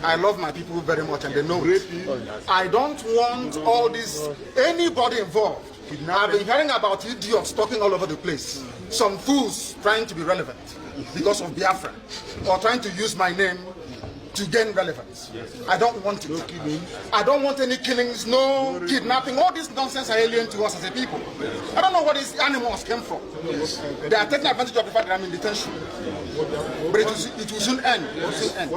I love my people very much and they know it. I don't want all this, anybody involved. I've been hearing about idiots talking all over the place. Some fools trying to be relevant because of Biafra or trying to use my name to gain relevance. I don't want it. I don't want any killings, no kidnapping. All this nonsense are alien to us as a people. I don't know where these animals came from. They are taking advantage of the fact that I'm in detention. But it will soon end. It will soon end.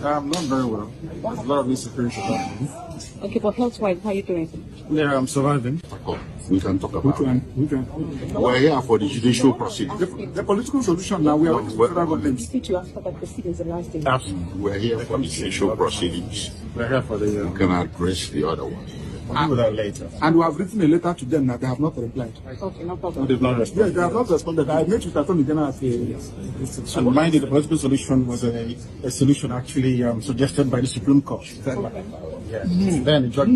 I'm not very well. A lot of insecurity about me. Okay, but health-wise, how are you doing? Yeah, I'm surviving. We can talk about it. We're here for the judicial proceedings. The political solution now, we are waiting for federal government. Speak to you after that proceedings the last day. Absolutely. We're here for the judicial proceedings. We're here for the... We can address the other one. We'll do that later. And we have written a letter to them that they have not replied. Okay, no problem. They've not responded. Yes, they have not responded. I met with Attorney General as and mind you, the political solution was a solution actually suggested by the Supreme Court. Then the judge.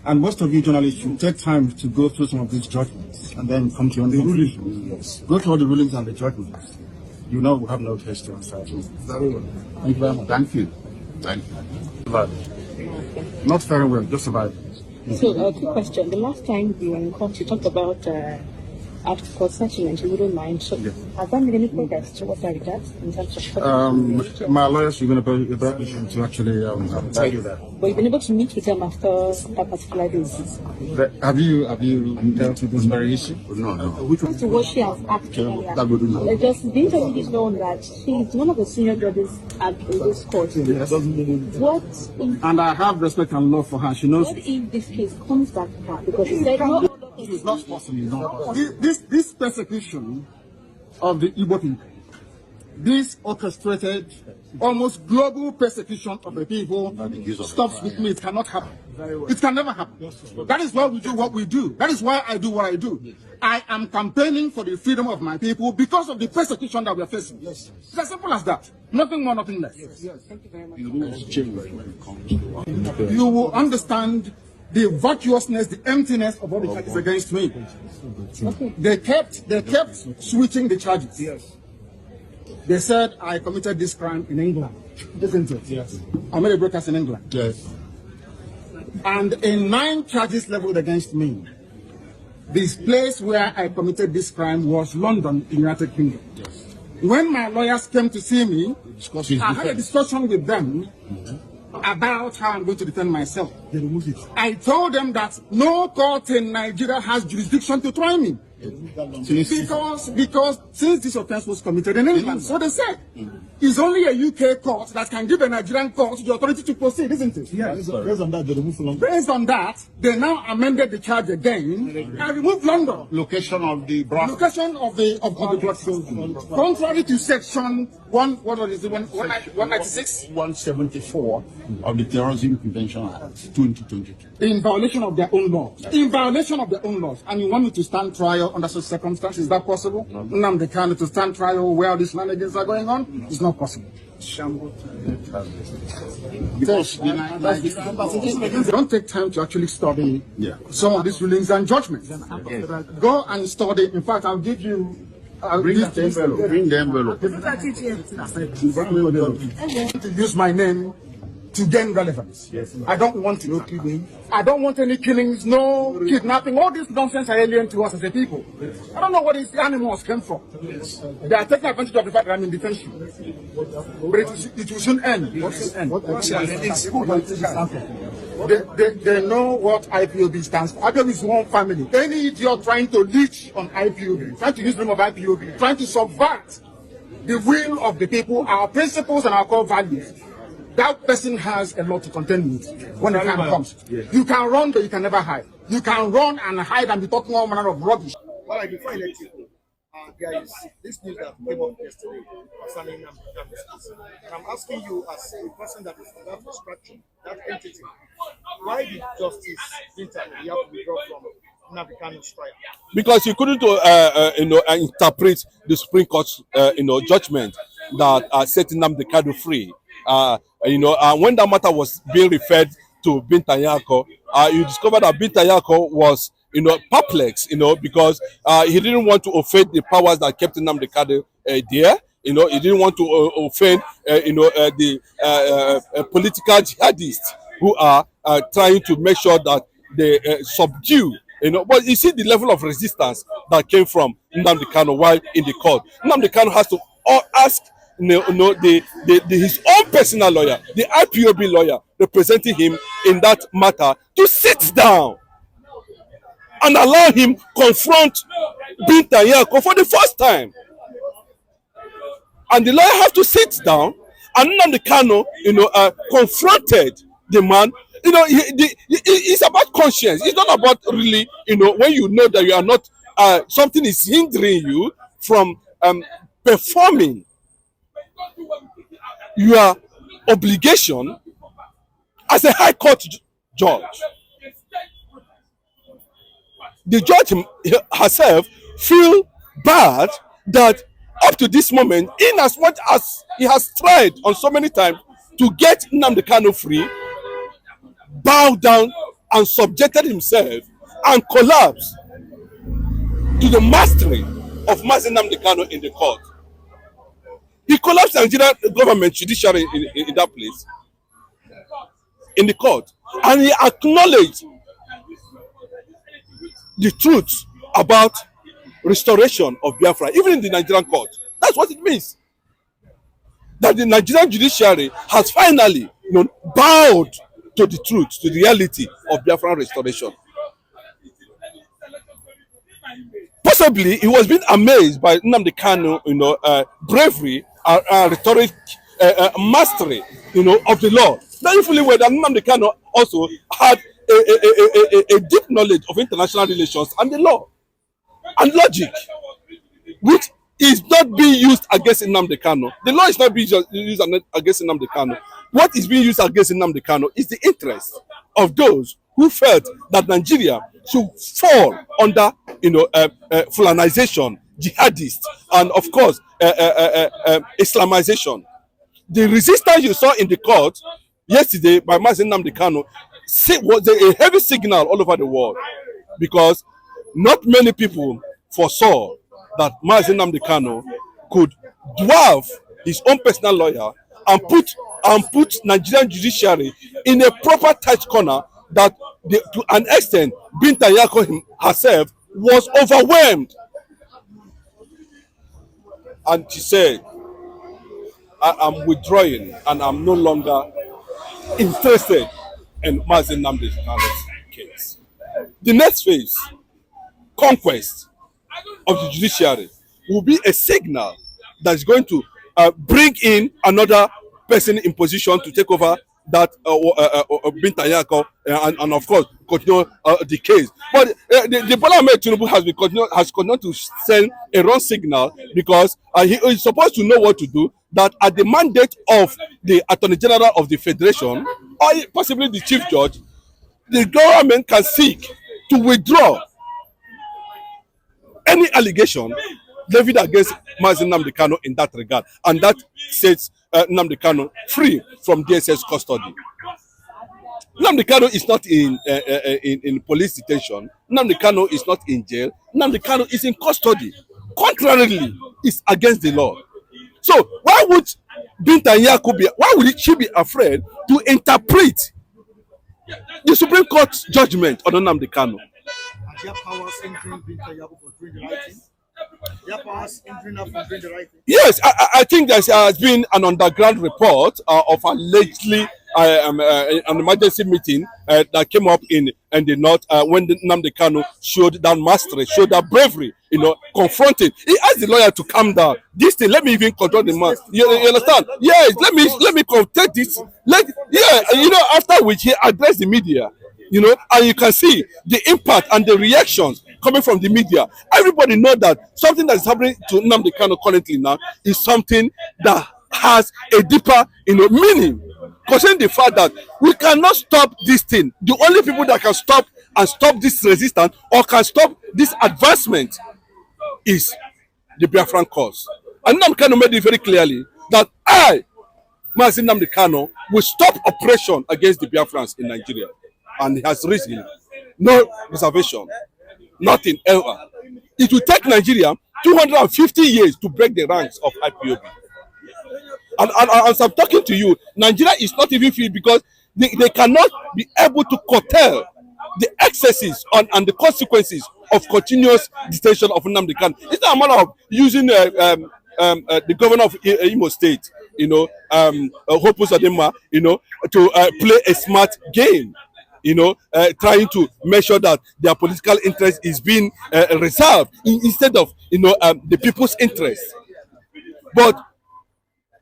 And most of you journalists should take time to go through some of these judgments and then come to your conclusions. Go through all the rulings and the judgments. You know we have no case to answer. Very well. Thank you very much. Thank you. Thank you. Not very well, just surviving. So, quick question. The last time you were in court, you talked about after-court settlement. You wouldn't mind. So, has that made any progress towards that regard in terms of... my lawyers are going to be able to actually tell you that. But you've been able to meet with them after that particular day? Have you dealt with this very issue? No. Which one? To what she has asked earlier. Just the interview is known that she's one of the senior judges at this court. Yes. And I have respect and love for her. She knows. What if this case comes back to her? Because she said no. It is not possible. This persecution of the Igbo people, this orchestrated, almost global persecution of the people, stops with me. It cannot happen. It can never happen. That is why we do what we do. That is why I do what I do. I am campaigning for the freedom of my people because of the persecution that we are facing. It's as simple as that. Nothing more, nothing less. Thank you very much. You will understand the virtuousness, the emptiness of all the charges against me. Okay. They kept switching the charges. They said I committed this crime in England, isn't it? Yes. I made a broadcast in England. Yes. And in 9 charges leveled against me, this place where I committed this crime was London, United Kingdom. Yes. When my lawyers came to see me, I had a discussion with them about how I'm going to defend myself. I told them that no court in Nigeria has jurisdiction to try me. Because since this offense was committed in England, so they said, it's only a UK court that can give a Nigerian court the authority to proceed, isn't it? Yes. Based on that, they removed London. Based on that, they now amended the charge again and removed London. Location of the blood. Location of the blood. Contrary to section 196, 174 of the Terrorism Prevention Act 2022. in violation of their own laws. In violation of their own laws. And you want me to stand trial under such circumstances? Is that possible? Nnamdi Kanu to stand trial where all these shenanigans are going on? It's not possible. Because don't take time to actually study some of these rulings and judgments. Go and study. In fact, I'll give you. Bring the envelope. Bring the envelope. To use my name to gain relevance. I don't want to. I don't want any killings, no kidnapping. All this nonsense are alien to us as a people. I don't know where these animals came from. They are taking advantage of the fact that I'm in detention. But it will soon end. They know what IPOB stands for. IPOB is one family. Any idiot trying to leech on IPOB, trying to use the name of IPOB, trying to subvert the will of the people, our principles and our core values, that person has a lot to contend with when the time comes. You can run, but you can never hide. You can run and hide and be talking all manner of rubbish. All right, before I let you go, there is this news that came up yesterday concerning Amidst. And I'm asking you, as a person that is under construction, that entity, why did Justice Binta have to withdraw from Nnamdi Kanu's trial? Because he couldn't, interpret the Supreme Court's, judgment. that set Nnamdi Kanu free. When that matter was being referred to Binta Nyako, you discovered that Binta Nyako was, perplexed, because he didn't want to offend the powers that kept Nnamdi Kanu there. He didn't want to offend, the political jihadists who are trying to make sure that they subdue. But you see the level of resistance that came from Nnamdi Kanu while in the court. Nnamdi Kanu has to ask his own personal lawyer, the IPOB lawyer representing him in that matter, to sit down and allow him confront Binta Nyako for the first time. And the lawyer have to sit down, and Nnamdi Kanu, confronted the man. It's about conscience. It's not about really, when you know that you are not, something is hindering you from performing your obligation as a high court judge. The judge herself feel bad that up to this moment, in as much as he has tried on so many times to get Nnamdi Kanu free, bowed down and subjected himself and collapsed to the mastery of Mazi Nnamdi Kanu in the court. He collapsed the Nigerian government judiciary in that place, in the court, and he acknowledged the truth about restoration of Biafra, even in the Nigerian court. That's what it means. That the Nigerian judiciary has finally, bowed to the truth, to the reality of Biafra restoration. Possibly, he was being amazed by Nnamdi Kanu, bravery, rhetoric, mastery, of the law. Knowing fully well that Nnamdi Kanu also had a deep knowledge of international relations and the law and logic, which is not being used against Nnamdi Kanu. The law is not being used against Nnamdi Kanu. What is being used against Nnamdi Kanu is the interest of those who felt that Nigeria should fall under, Fulanization, jihadist, and of course, Islamization. The resistance you saw in the court yesterday by Mazi Nnamdi Kanu was a heavy signal all over the world, because not many people foresaw that Mazi Nnamdi Kanu could dwarf his own personal lawyer and put Nigerian judiciary in a proper tight corner that, to an extent, Binta Nyako herself was overwhelmed. And she said, I am withdrawing and I'm no longer interested in Mazi Nnamdi Kanu's case. The next phase, conquest of the judiciary, will be a signal that's going to bring in another person in position to take over that Binta Nyako and of course continue the case. But the Bola Ahmed Tinubu has continued to send a wrong signal, because he is supposed to know what to do. That at the mandate of the Attorney General of the Federation, or possibly the Chief Judge, the government can seek to withdraw any allegation levied against Mazi Nnamdi Kanu in that regard, and that sets Nnamdi Kanu free from DSS custody. Nnamdi Kanu is not in police detention. Nnamdi Kanu is not in jail. Nnamdi Kanu is in custody. Contrarily, it's against the law. So why would Binta Nyako she be afraid to interpret the Supreme Court judgment on Nnamdi Kanu? Are there powers hindering Binta Nyako for doing the right thing? There are powers hindering her from doing the right thing? Yes, I think there has been an underground report of allegedly an emergency meeting that came up in the north when Nnamdi Kanu showed that mastery, showed that bravery, confronting. He asked the lawyer to calm down. This thing, let me even control the man. You understand? Yes, let me take this. After which he addressed the media. And you can see the impact and the reactions coming from the media. Everybody knows that something that is happening to Nnamdi Kanu currently now is something that has a deeper, meaning. Concerning the fact that we cannot stop this thing. The only people that can stop this resistance or can stop this advancement is the Biafran cause. And Nnamdi Kanu made it very clearly that I, Mazi Nnamdi Kanu, will stop oppression against the Biafrans in Nigeria. And he has risen. No reservation. Nothing ever. It will take Nigeria 250 years to break the ranks of IPOB. And as I'm talking to you, Nigeria is not even free because they cannot be able to curtail the excesses and the consequences of continuous detention of Nnamdi Kanu. It's not a matter of using the governor of Imo State, Hope Uzodinma, to play a smart game, trying to make sure that their political interest is being reserved instead of, the people's interest. But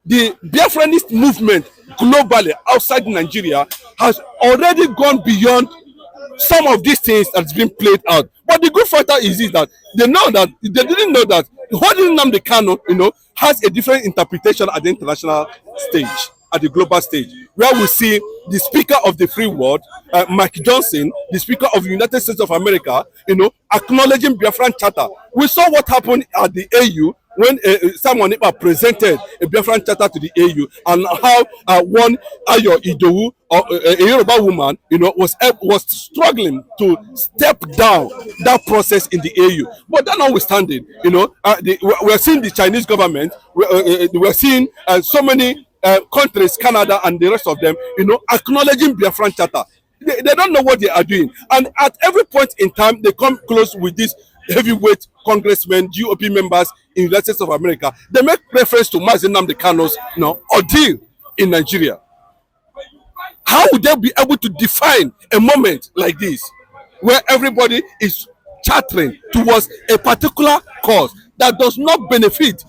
the Biafranist movement globally outside Nigeria has already gone beyond some of these things that's been played out. But the good factor is that they didn't know that holding Nnamdi Kanu, has a different interpretation at the international stage, at the global stage, where we see the Speaker of the Free World, Mike Johnson, the Speaker of the United States of America, acknowledging Biafran Charter. We saw what happened at the AU when Simon Ekpa presented a Biafran Charter to the AU, and how one Ayo Idowu, a Yoruba woman, was struggling to step down that process in the AU. But that notwithstanding, we're seeing the Chinese government, we're seeing so many countries, Canada and the rest of them, acknowledging Biafran Charter. They don't know what they are doing, and at every point in time, they come close with this heavyweight congressmen, GOP members in the United States of America. They make reference to Mazi Nnamdi Kanu's ordeal in Nigeria. How would they be able to define a moment like this, where everybody is chattering towards a particular cause that does not benefit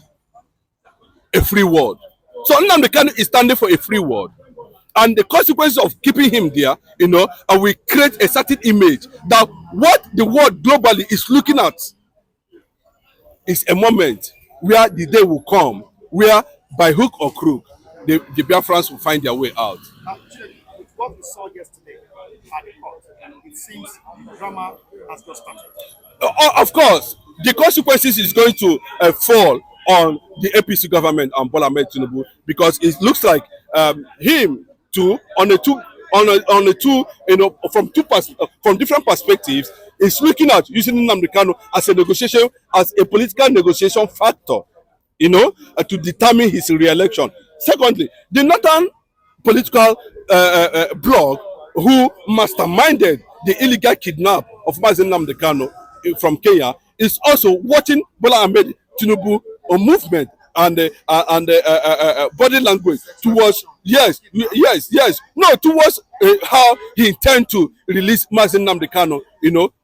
a free world? So Nnamdi Kanu is standing for a free world. And the consequences of keeping him there, and we create a certain image that what the world globally is looking at is a moment where the day will come where, by hook or crook, the Biafrans will find their way out. With what we saw yesterday at the court, it seems drama has just started. Of course, the consequences is going to fall on the APC government and Bola Ahmed Tinubu, because it looks like him too, from different perspectives, is looking at using Nnamdi Kanu as a political negotiation factor, to determine his re-election. Secondly, the northern political bloc who masterminded the illegal kidnap of Mazi Nnamdi Kanu from Kenya is also watching Bola Ahmed Tinubu movement and body language towards towards how he intends to release Mazi Nnamdi Kanu,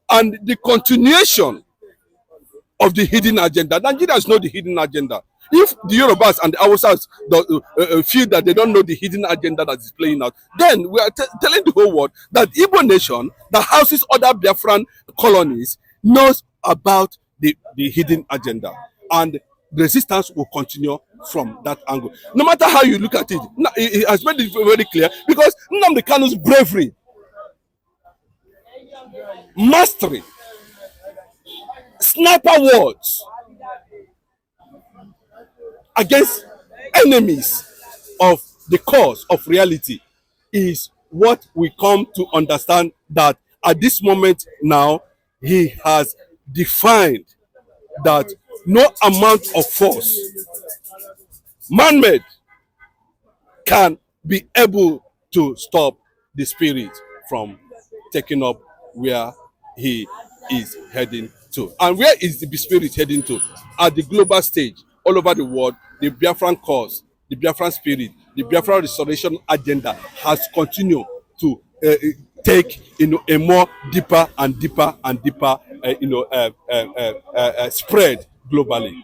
and the continuation of the hidden agenda. Nigerians know the hidden agenda. If the Yorubas and the Hausas feel that they don't know the hidden agenda that is playing out, then we are telling the whole world that Igbo nation that houses other Biafran colonies knows about the hidden agenda, and resistance will continue from that angle. No matter how you look at it, it has made it very clear, because Nnamdi Kanu's bravery, mastery, sniper words against enemies of the cause of reality is what we come to understand, that at this moment now he has defined that no amount of force, man-made, can be able to stop the spirit from taking up where he is heading to. And where is the spirit heading to? At the global stage, all over the world, the Biafran cause, the Biafran spirit, the Biafran restoration agenda has continued to take a more deeper and deeper and deeper spread globally.